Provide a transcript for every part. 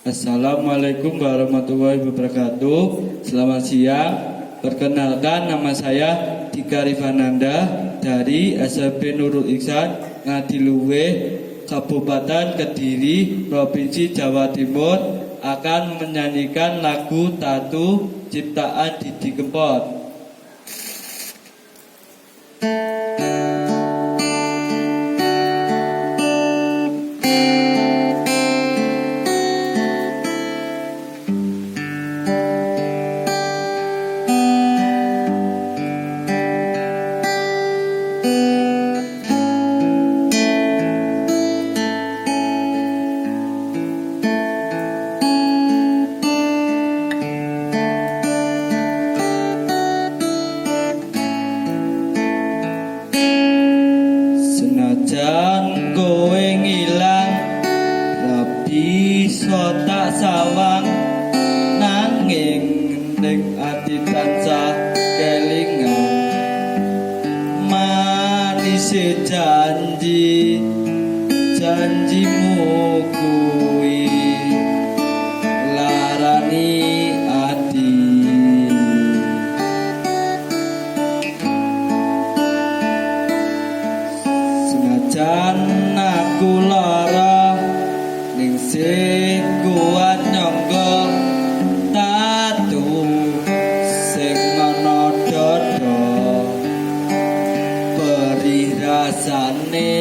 Assalamualaikum warahmatullahi wabarakatuh. Selamat siang. Perkenalkan, nama saya Dika Rifananda dari SMP Nurul Ihsan Ngadiluwe, Kabupaten Kediri, Provinsi Jawa Timur, akan menyanyikan lagu Tatu ciptaan Didi Kempot. Senajan kowe ngilang, rabi tak sawang, nanging ning ati tansah kelingan. Manise janji, janjimu kuwi larani ati. Senajan aku lara, ning sing kuat nyangga tatu sing ana dada. Beri rasane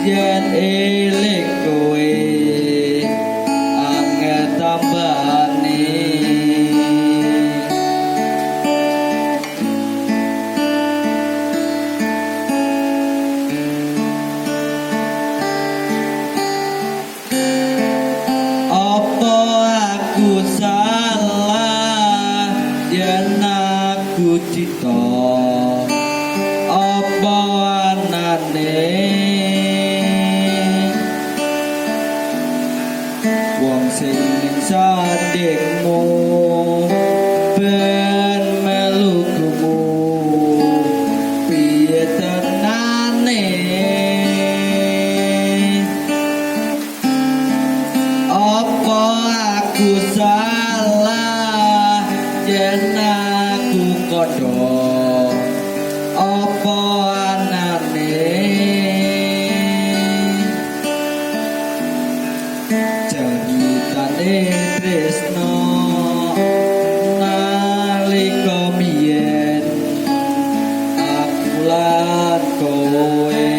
yen eling kowe angel tambane. Apa aku salah yen aku cita? Apa anane wong sing ning sandingmu ben melu kumu? Piye tenane? Apa aku salah yen aku kodho? Apa anane jaritane tresno nalika biyen aku lan kowe?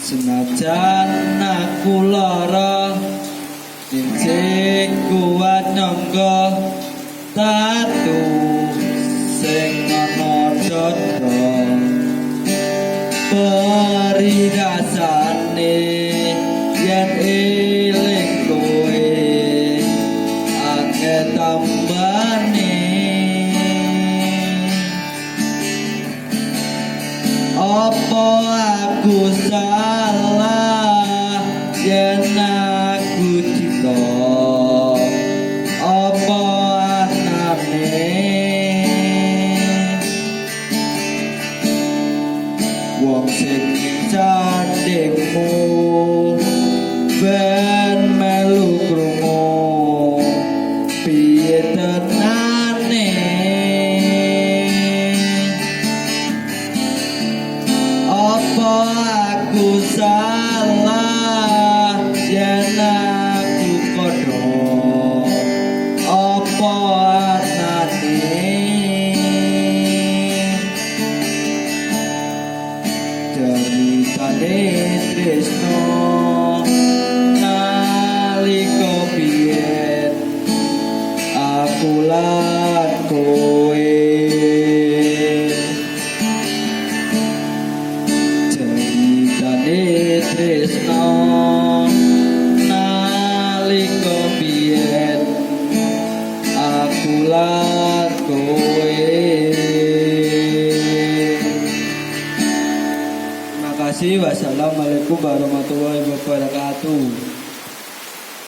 Senajan aku lara, ning sing kuat nyangga tatu